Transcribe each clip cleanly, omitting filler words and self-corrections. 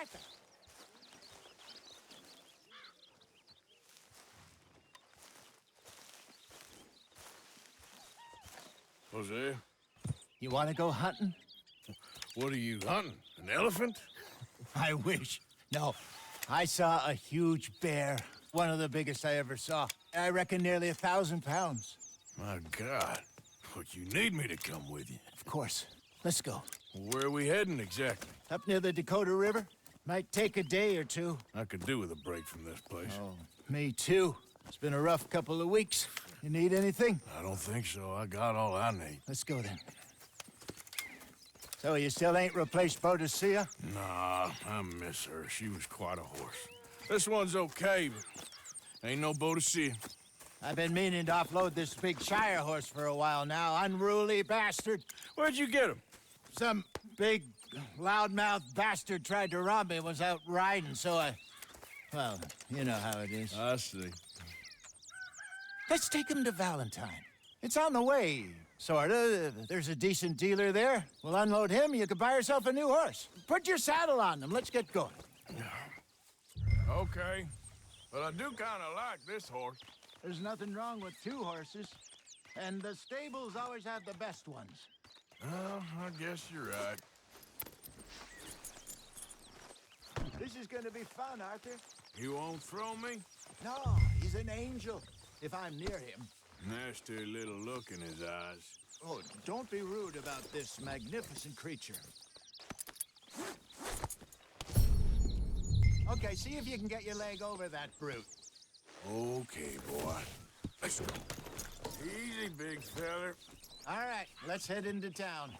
Arthur! Hosea, You want to go hunting? what are you hunting? An elephant? I wish. No, I saw a huge bear. One of the biggest I ever saw. I reckon nearly 1,000 pounds. My God. But you need me to come with you. Of course. Let's go. Where are we heading exactly? Up near the Dakota River. Might take a day or two. I could do with a break from this place. Oh, me too. It's been a rough couple of weeks. You need anything? I don't think so. I got all I need. Let's go then. So you still ain't replaced Boadicea? Nah, I miss her. She was quite a horse. This one's okay, but ain't no Boadicea. I've been meaning to offload this big Shire horse for a while now. Unruly bastard. Where'd you get him? Some big, loudmouth bastard tried to rob me, was out riding, so I... Well, you know how it is. I see. Let's take him to Valentine. It's on the way, sorta. There's a decent dealer there. We'll unload him, you can buy yourself a new horse. Put your saddle on them, let's get going. Okay. But I do kind of like this horse. There's nothing wrong with two horses, and the stables always have the best ones. Well, I guess you're right. This is gonna be fun, Arthur. You won't throw me? No, he's an angel, if I'm near him. Nasty little look in his eyes. Oh, don't be rude about this magnificent creature. Okay, see if you can get your leg over that brute. Okay, boy. Let's go. Easy, big feller. All right, let's head into town.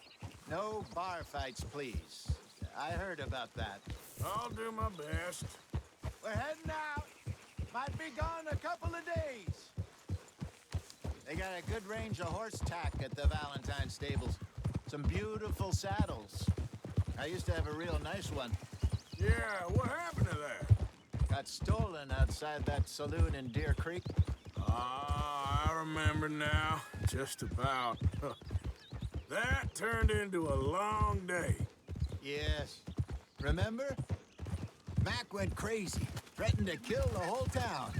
No bar fights, please. I heard about that. I'll do my best. We're heading out. Might be gone a couple of days. They got a good range of horse tack at the Valentine stables. Some beautiful saddles. I used to have a real nice one. Yeah, what happened to that? Got stolen outside that saloon in Deer Creek. Ah, I remember now. Just about. That turned into a long day. Yes. Remember? Mac went crazy, threatened to kill the whole town.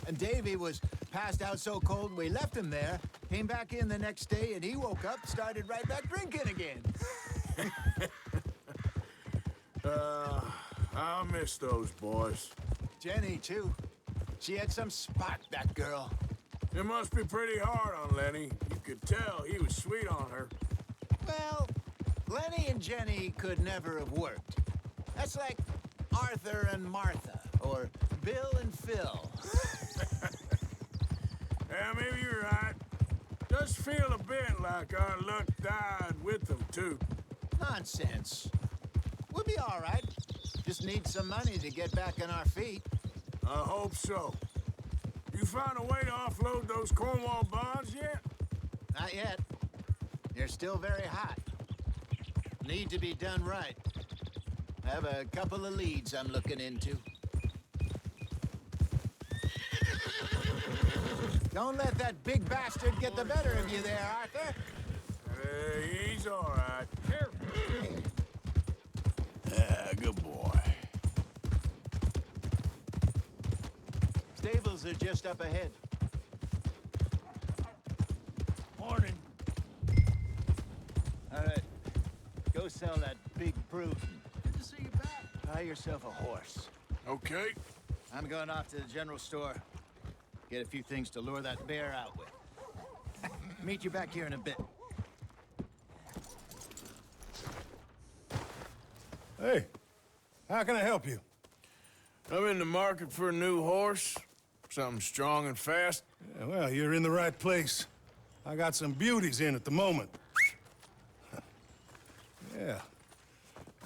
And Davy was passed out so cold we left him there, came back in the next day, and he woke up, started right back drinking again. I'll miss those boys. Jenny, too. She had some spot, that girl. It must be pretty hard on Lenny. You could tell he was sweet on her. Well, Lenny and Jenny could never have worked. That's like Arthur and Martha, or Bill and Phil. Yeah, maybe you're right. Does feel a bit like our luck died with them, too. Nonsense. We'll be all right. Just need some money to get back on our feet. I hope so. You found a way to offload those Cornwall bonds yet? Not yet. They're still very hot. Need to be done right. I have a couple of leads I'm looking into. Don't let that big bastard get the better of you there, Arthur. He's all right. Here. Good boy. Stables are just up ahead. Morning. All right. Go sell that big brute. Good to see you back. Buy yourself a horse. Okay. I'm going off to the general store. Get a few things to lure that bear out with. Meet you back here in a bit. Hey, how can I help you? I'm in the market for a new horse. Something strong and fast. Yeah, well, you're in the right place. I got some beauties in at the moment. Yeah.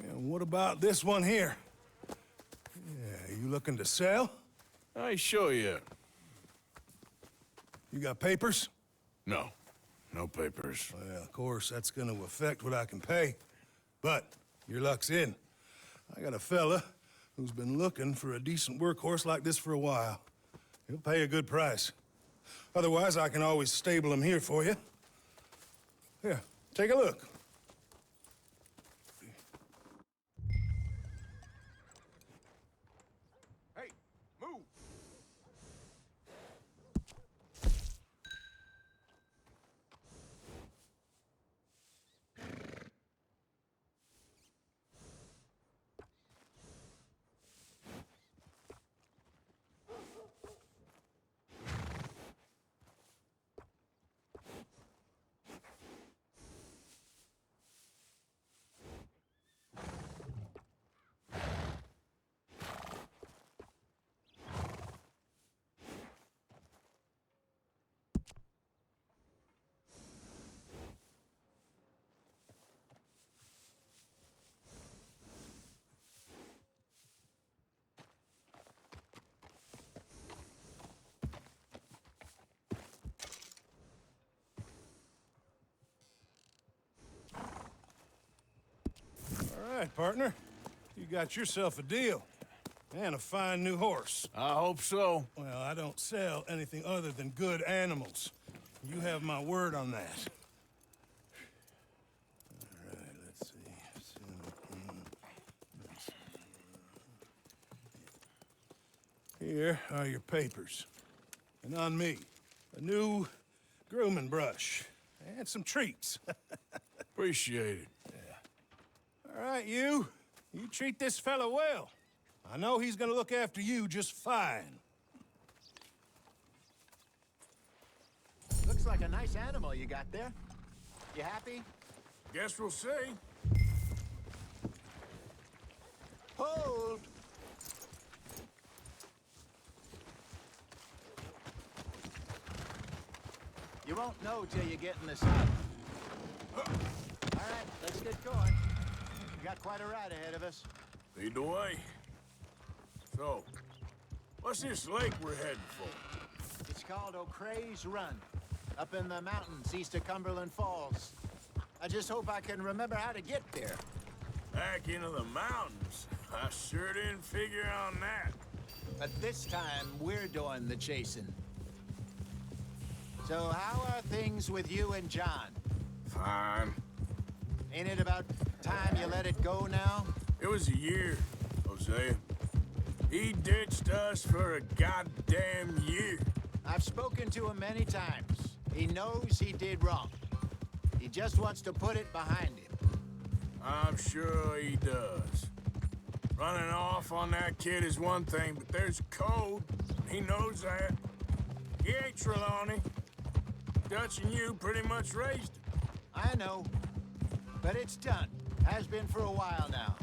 And what about this one here? Yeah, you looking to sell? I ain't sure yet. You got papers? No. No papers. Well, of course, that's gonna affect what I can pay. But your luck's in. I got a fella who's been looking for a decent workhorse like this for a while. He'll pay a good price. Otherwise, I can always stable him here for you. Here, take a look. right, partner. You got yourself a deal. And a fine new horse. I hope so. Well, I don't sell anything other than good animals. You have my word on that. All right, let's see. Here are your papers. And on me, a new grooming brush. And some treats. Appreciate it. All right, you treat this fella well. I know he's gonna look after you just fine. Looks like a nice animal you got there. You happy? Guess we'll see. Hold! You won't know till you get in the saddle. All right, let's get going. We got quite a ride ahead of us. Lead the way. So, what's this lake we're heading for? It's called O'Creagh's Run, up in the mountains east of Cumberland Falls. I just hope I can remember how to get there. Back into the mountains? I sure didn't figure on that. But this time, we're doing the chasing. So how are things with you and John? Fine. Ain't it about time you let it go now? It was a year, Hosea. He ditched us for a goddamn year. I've spoken to him many times. He knows he did wrong. He just wants to put it behind him. I'm sure he does. Running off on that kid is one thing, but there's a code. He knows that. He ain't Trelawney. Dutch and you pretty much raised him. I know. But it's done. Has been for a while now.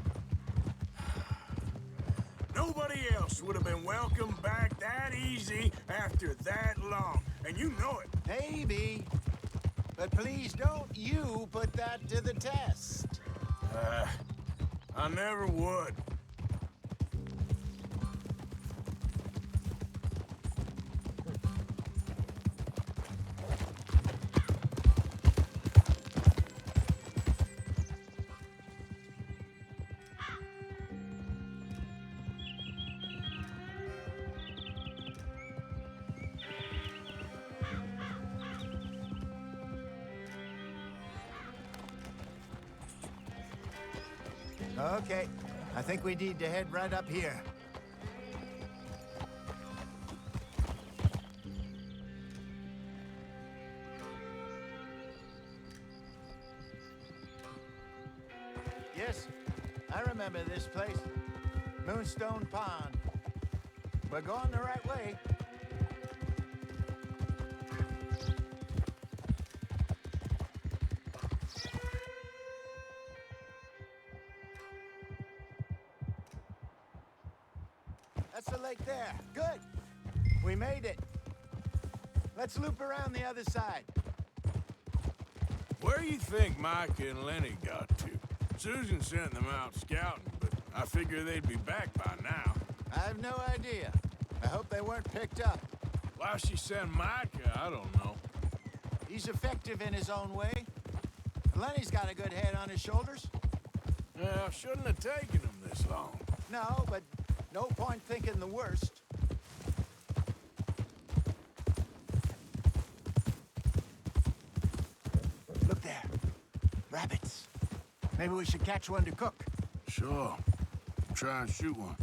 Nobody else would have been welcomed back that easy after that long. And you know it. Maybe. But please don't you put that to the test. I never would. Okay. I think we need to head right up here. Yes, I remember this place. Moonstone Pond. We're going the right way. That's the lake there. Good. We made it. Let's loop around the other side. Where you think Micah and Linde got to? Susan sent them out scouting, but I figure they'd be back by now. I have no idea. I hope they weren't picked up. Why she sent Micah, I don't know. He's effective in his own way. Lenny's got a good head on his shoulders. Well, shouldn't have taken him this long. No, but no point thinking the worst. Look there. Rabbits. Maybe we should catch one to cook. Sure. Try and shoot one.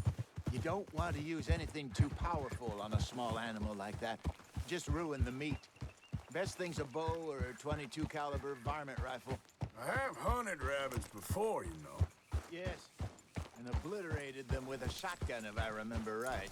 You don't want to use anything too powerful on a small animal like that. Just ruin the meat. Best thing's a bow or a .22 caliber varmint rifle. I have hunted rabbits before, you know. Yes, and obliterated them with a shotgun, if I remember right.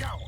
Go on.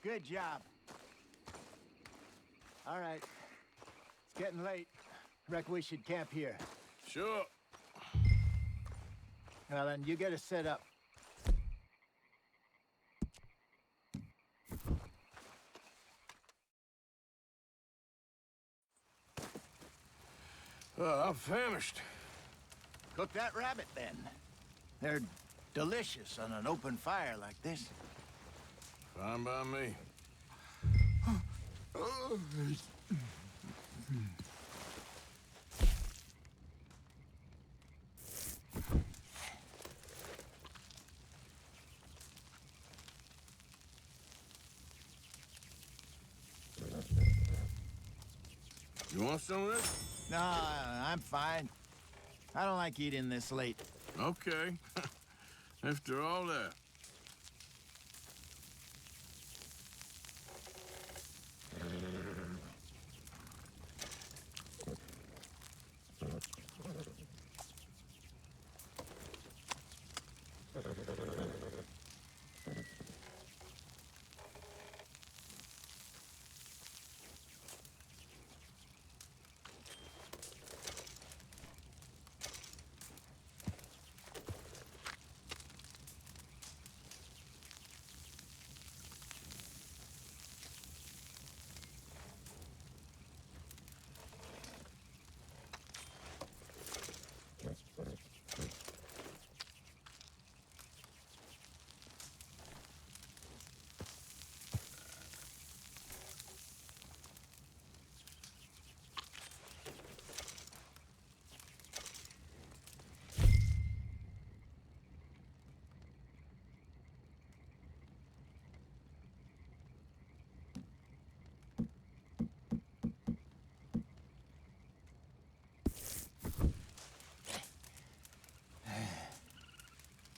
Good job. All right. It's getting late. Reckon we should camp here. Sure. Well, then you get us set up. I'm famished. Cook that rabbit, then. They're delicious on an open fire like this. Fine by me. You want some of this? No, I'm fine. I don't like eating this late. Okay. After all that.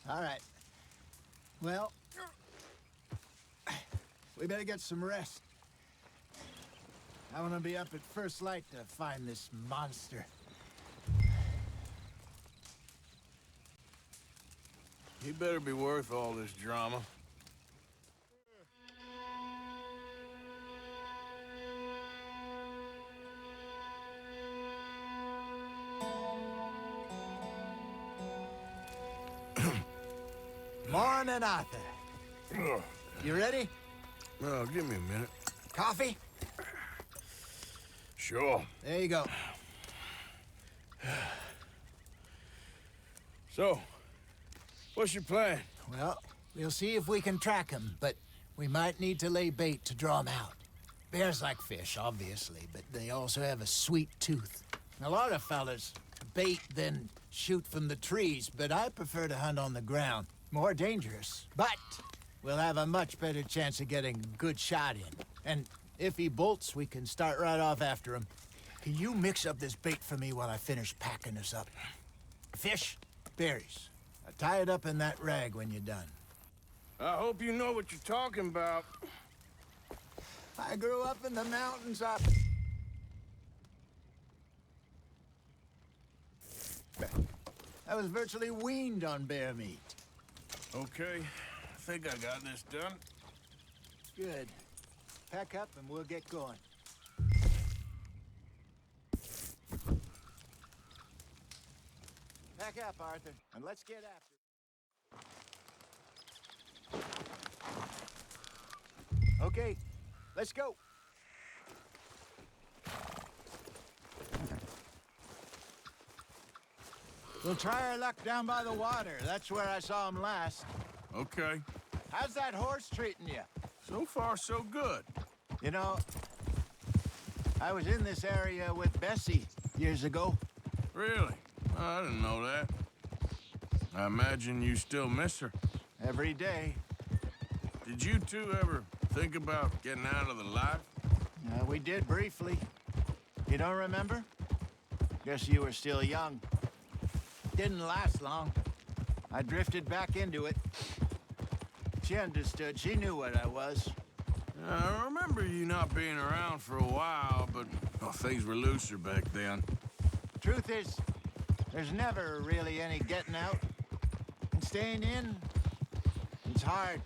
All right. Well, we better get some rest. I want to be up at first light to find this monster. He better be worth all this drama. Morning, Arthur. You ready? Well, give me a minute. Coffee? Sure. There you go. So, what's your plan? Well, we'll see if we can track him, but we might need to lay bait to draw him out. Bears like fish, obviously, but they also have a sweet tooth. A lot of fellas bait, then shoot from the trees, but I prefer to hunt on the ground. More dangerous, but we'll have a much better chance of getting a good shot in. And if he bolts, we can start right off after him. Can you mix up this bait for me while I finish packing this up? Fish, berries, Tie it up in that rag when you're done. I hope you know what you're talking about. I grew up in the mountains. I was virtually weaned on bear meat. Okay, I think I got this done. Good. Pack up and we'll get going. Pack up, Arthur, and let's get after it. Okay, let's go. We'll try our luck down by the water. That's where I saw him last. Okay. How's that horse treating you? So far, so good. You know, I was in this area with Bessie years ago. Really? I didn't know that. I imagine you still miss her. Every day. Did you two ever think about getting out of the life? We did briefly. You don't remember? Guess you were still young. Didn't last long. I drifted back into it. She understood. She knew what I was. I remember you not being around for a while, but well, things were looser back then. Truth is, there's never really any getting out. And staying in, it's hard.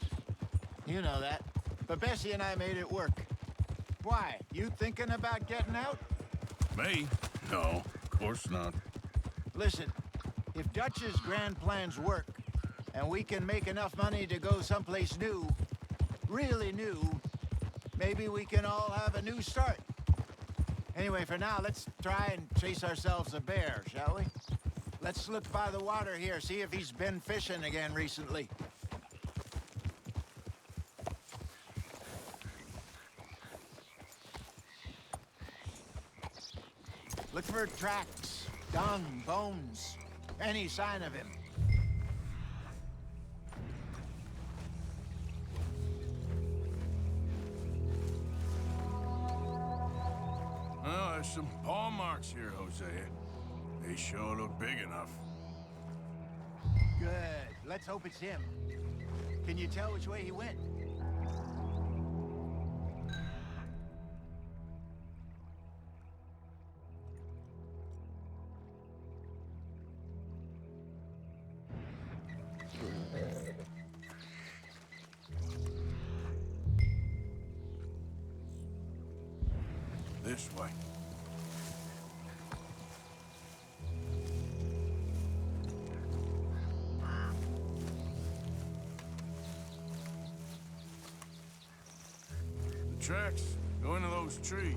You know that. But Bessie and I made it work. Why? You thinking about getting out? Me? No, of course not. Listen, if Dutch's grand plans work, and we can make enough money to go someplace new, really new, maybe we can all have a new start. Anyway, for now, let's try and chase ourselves a bear, shall we? Let's look by the water here, see if he's been fishing again recently. Look for tracks, dung, bones, any sign of him. Well, there's some paw marks here, Hosea. They sure look big enough. Good. Let's hope it's him. Can you tell which way he went? This way. The tracks go into those trees.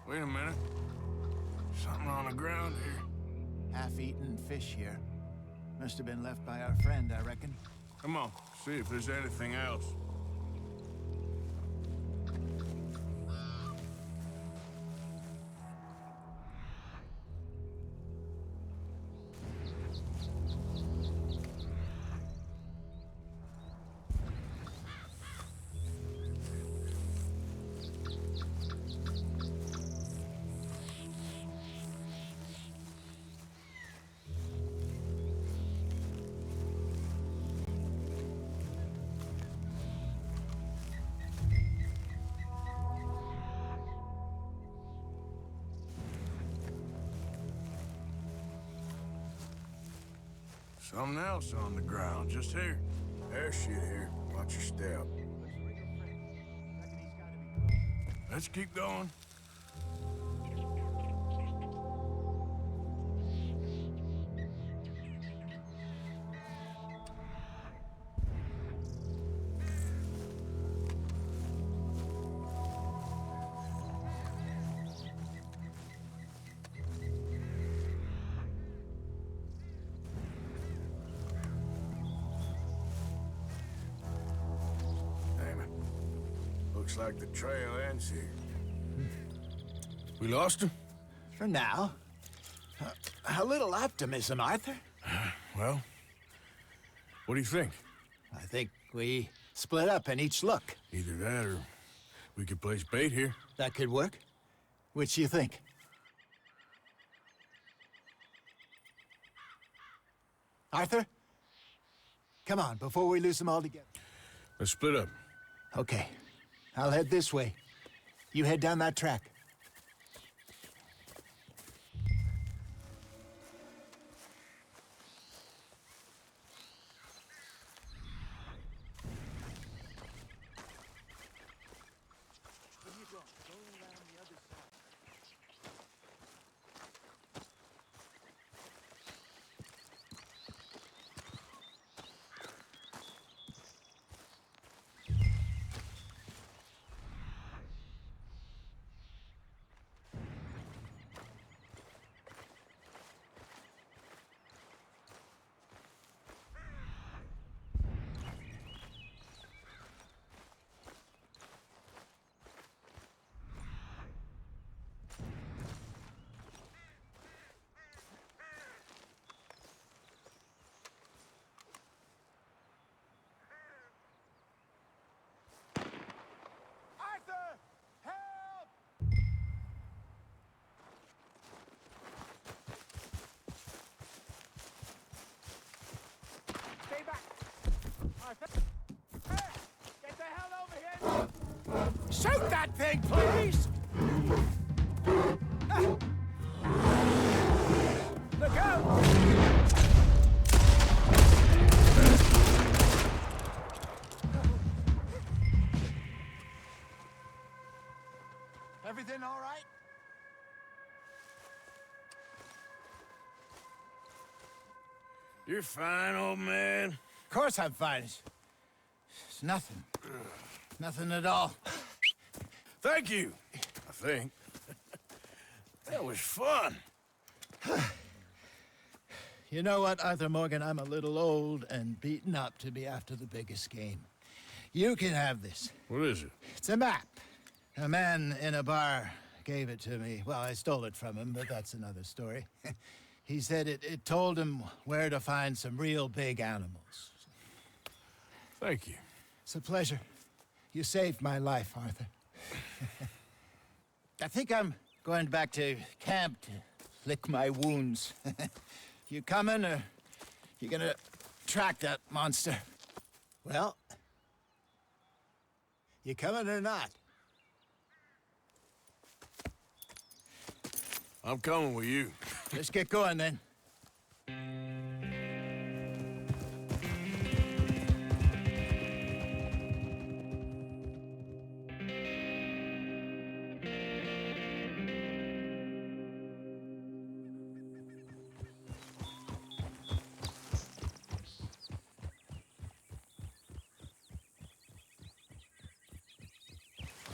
Wait a minute. Something on the ground here. Half-eaten fish here. Must have been left by our friend, I reckon. Come on, see if there's anything else. Something else on the ground, just here. There's shit here. Watch your step. Let's keep going. looks like the trail ends here. We lost him? For now. A little optimism, Arthur. Well, what do you think? I think we split up and each look. Either that or we could place bait here. That could work. Which do you think? Arthur? Come on, before we lose them all together. Let's split up. Okay. I'll head this way. You head down that track. Get the hell over here! Shoot that thing, please! Look out! Everything all right? You're fine, old man. Of course I'm fine. It's nothing. Nothing at all. Thank you, I think. That was fun. You know what, Arthur Morgan? I'm a little old and beaten up to be after the biggest game. You can have this. What is it? It's a map. A man in a bar gave it to me. Well, I stole it from him, but that's another story. He said it told him where to find some real big animals. Thank you. It's a pleasure. You saved my life, Arthur. I think I'm going back to camp to lick my wounds. You coming, or you gonna track that monster? Well, you coming or not? I'm coming with you. Let's get going, then.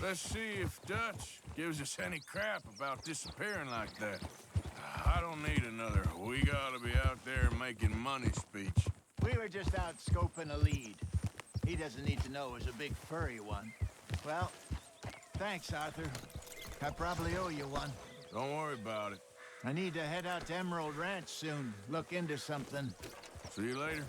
Let's see if Dutch gives us any crap about disappearing like that. I don't need another "we gotta be out there making money" speech. We were just out scoping a lead. He doesn't need to know it was a big furry one. Well, thanks, Arthur. I probably owe you one. Don't worry about it. I need to head out to Emerald Ranch soon. Look into something. See you later.